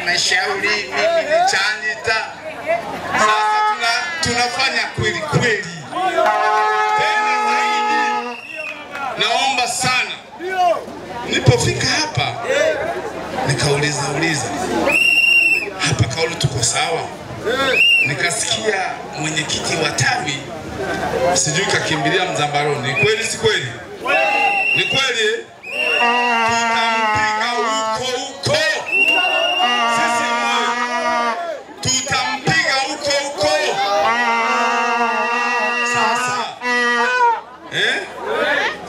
halmashauri, mimi ni Chanita. Sasa tunafanya kweli kweli. Tena zaidi naomba sana, nilipofika hapa nikauliza hapa kauli tuko sawa. Nikasikia mwenyekiti wa tawi sijui kakimbilia Mzambaroni. Kweli si kweli? Ni kweli? Tutampiga huko. Sisi tutampiga huko. Sasa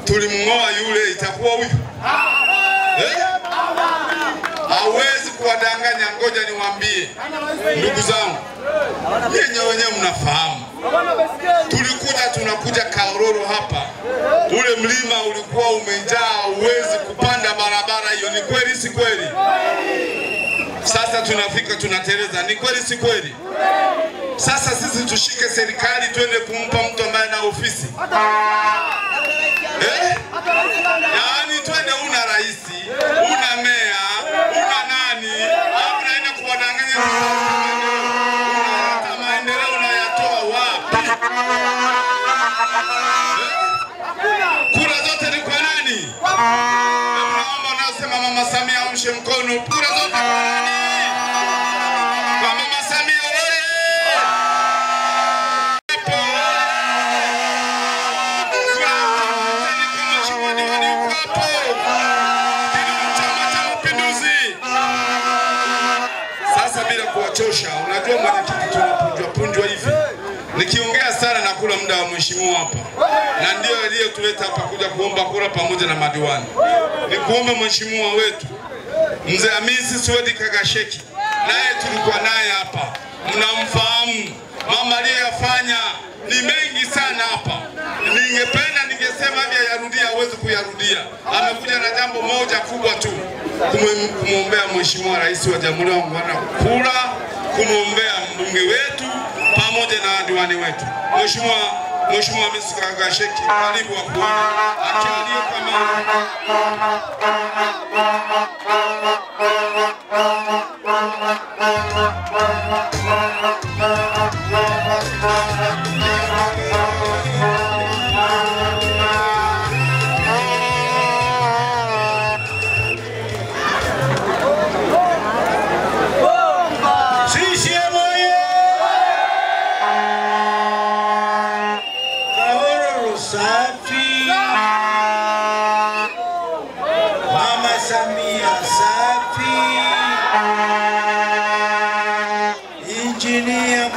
tulimngoa yule, itakuwa huyu hawezi kuwadanganya. Ngoja niwaambie ndugu zangu, wenyewe mnafahamu, tunakuja Karoro hapa, ule mlima ulikuwa umejaa, uwezi kupanda barabara hiyo. Ni kweli si kweli? Sasa tunafika tunateleza. Ni kweli si kweli? Sasa sisi tushike serikali twende kumpa mtu ambaye na ofisi yaani twende, una raisi, una mea, una nani, au unaenda kuwadanganya unaleta maendeleo unayatoa wapi? Kura zote ni kwa nani? Naomba unasema Mama Samia amshe mkono. Kura zote kwa nani? Kwa Mama Samia. Unajua mwenyekiti, tunapunjwa hivi. Nikiongea sana na kula muda wa mheshimiwa hapa. Na ndio aliyetuleta hapa kuja kuomba kura pamoja na madiwani. Nikuombe mheshimiwa wetu Mzee Hamisi Swedi Kagasheki, naye tulikuwa naye hapa. Mnamfahamu. Mama aliyefanya ni mengi sana hapa. Ningesema hadi yarudia, hawezi kuyarudia. Amekuja na jambo moja kubwa tu, kumwombea mheshimiwa rais wa Jamhuri ya Muungano kura, kumwombea mbunge wetu pamoja na diwani wetu. Mheshimiwa Hamisi Kagasheki, karibu wa kuona. Akialia kama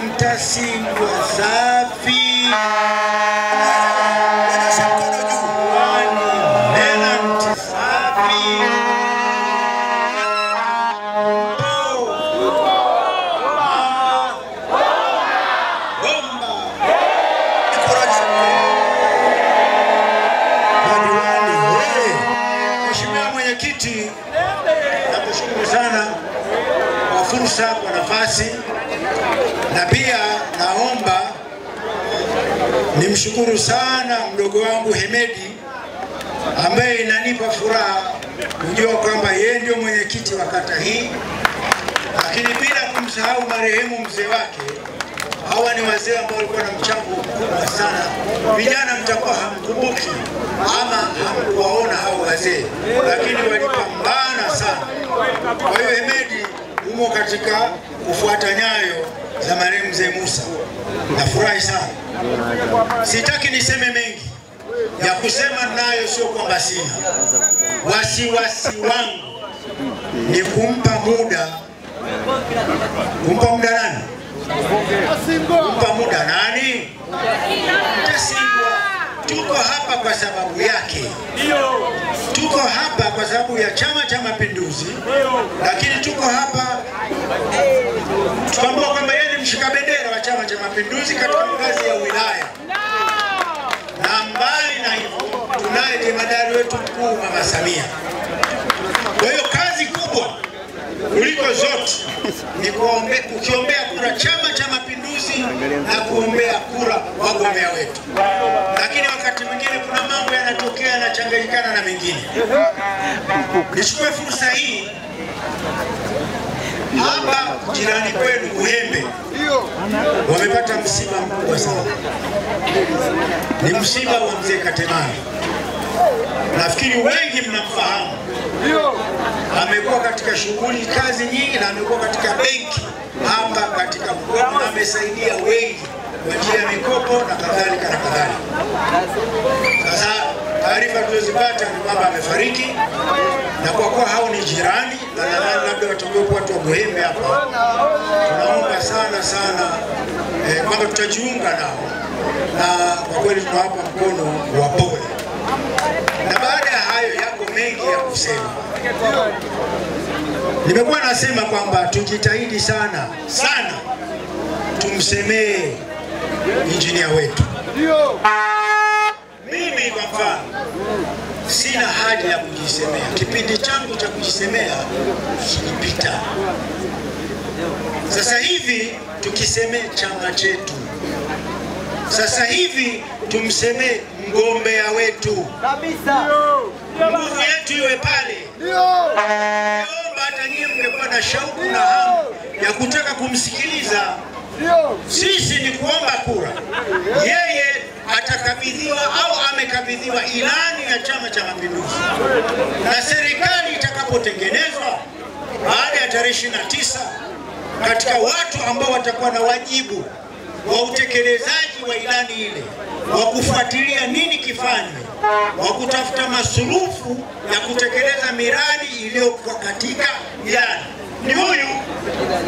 Mtasingwa safi, Mheshimiwa mwenyekiti, nakushukuru sana kwa fursa, kwa nafasi. Na pia naomba nimshukuru sana mdogo wangu Hemedi, ambaye inanipa furaha kujua kwamba yeye ndio mwenyekiti wa kata hii, lakini bila kumsahau marehemu mzee wake. Hawa ni wazee ambao walikuwa na mchango mkubwa sana. Vijana mtakuwa hamkumbuki ama hamkuwaona hao wazee, lakini walipambana sana. Kwa hiyo Hemedi umo katika kufuata nyayo za marehemu mzee Musa. Nafurahi sana. Sitaki niseme mengi. Ya kusema nayo sio kwamba sina. Wasiwasi wangu ni kumpa muda. Kumpa muda nani? Kumpa muda nani? Mtasingwa. Tuko hapa kwa sababu yake. Tuko hapa kwa sababu ya Chama cha Mapinduzi, lakini tuko hapa tutambua kwamba yeye ni mshika bendera wa Chama cha Mapinduzi katika ngazi ya wilaya. Na mbali na hivyo, tunaye jemadari wetu mkuu Mama Samia. Kwa hiyo kazi kubwa kuliko zote ni kukiombea kura Chama cha Mapinduzi na kuombea kura wagombea wetu. Lakini wakati mwingine kuna mambo yanatokea yanachanganyikana na mengine. Nichukue fursa hii hapa jirani kwenu Uhembe wamepata msiba mkubwa sana. Ni msiba wa mzee Katemani. Nafikiri wengi mnamfahamu. Amekuwa katika shughuli kazi nyingi na amekuwa katika benki hapa katika mkoa na amesaidia wengi kwa njia ya mikopo na kadhalika na kadhalika. Sasa taarifa tulizopata ni kwamba amefariki, na kwa kuwa hao ni jirani na nadhani labda watakuwepo watu wa Uhembe hapa, tunaomba sana kwamba tutajiunga nao, na kwa kweli tunawapa mkono wa pole. Na baada ya hayo yako mengi ya kusema. Nimekuwa nasema kwamba tujitahidi sana tumsemee injinia wetu. Mimi kwa mfano sina haja ya kujisemea. Kipindi changu cha kujisemea kilipita. Sasa hivi tukisemea chama chetu. Sasa hivi tumsemee mgombea wetu. Kabisa. Nguvu yetu iwe pale. Niomba hata nyinyi mngekuwa na shauku na hamu ya kutaka kumsikiliza. Sisi ni kuomba kura. Yeye atakabidhiwa au amekabidhiwa ilani ya Chama cha Mapinduzi. Na serikali itakapotengenezwa baada ya tarehe 29, katika watu ambao watakuwa na wajibu wa utekelezaji wa ilani ile, wa kufuatilia nini kifanywe, wa kutafuta masulufu ya kutekeleza miradi iliyokuwa katika ilani, ni huyu.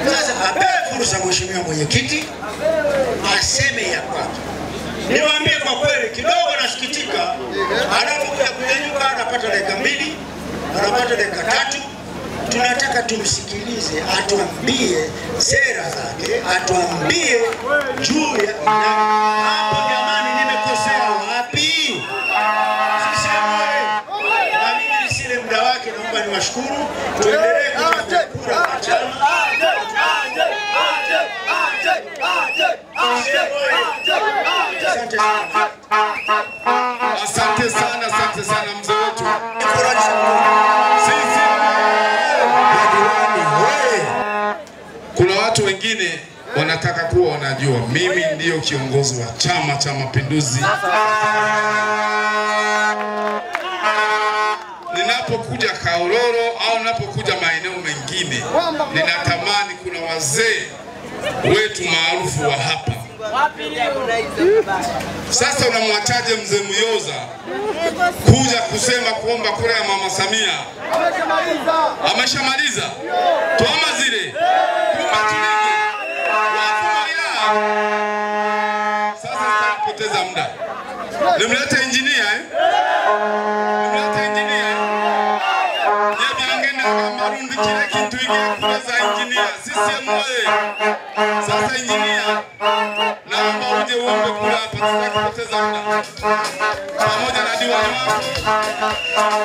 Sasa apewe fursa mheshimiwa mwenyekiti aseme ya kwake. Niwaambie kwa kweli kidogo nasikitika, anapokuja kunyanyuka anapata dakika 2, anapata dakika 3. Tunataka tumsikilize, atuambie sera zake, atuambie juu ya hapo. Jamani, nimekosea wapi? Siseme. Na mimi nisile muda wake, naomba niwashukuru. Tuendelee kupiga kura kwa chama. Asante sana mzee wetu. Kuna watu wengine wanataka kuwa wanajua mimi ndiyo kiongozi wa Chama cha Mapinduzi. Ninapokuja Kaororo au ninapokuja maeneo mengine, ninatamani kuna wazee wetu maarufu wa hapa. Sasa unamwachaje mzee Muyoza kuja kusema kuomba kura ya Mama Samia? Ameshamaliza. Tuama zile. Sasa sitapoteza muda. Nimlete injinia Nimlete injinia. Nyabangenda kama rundi kile kitu ingia kuweza injinia. CCM oye. Sasa injinia, naomba uje uombe kura hapa, tutakupoteza muda. Pamoja na diwani wako.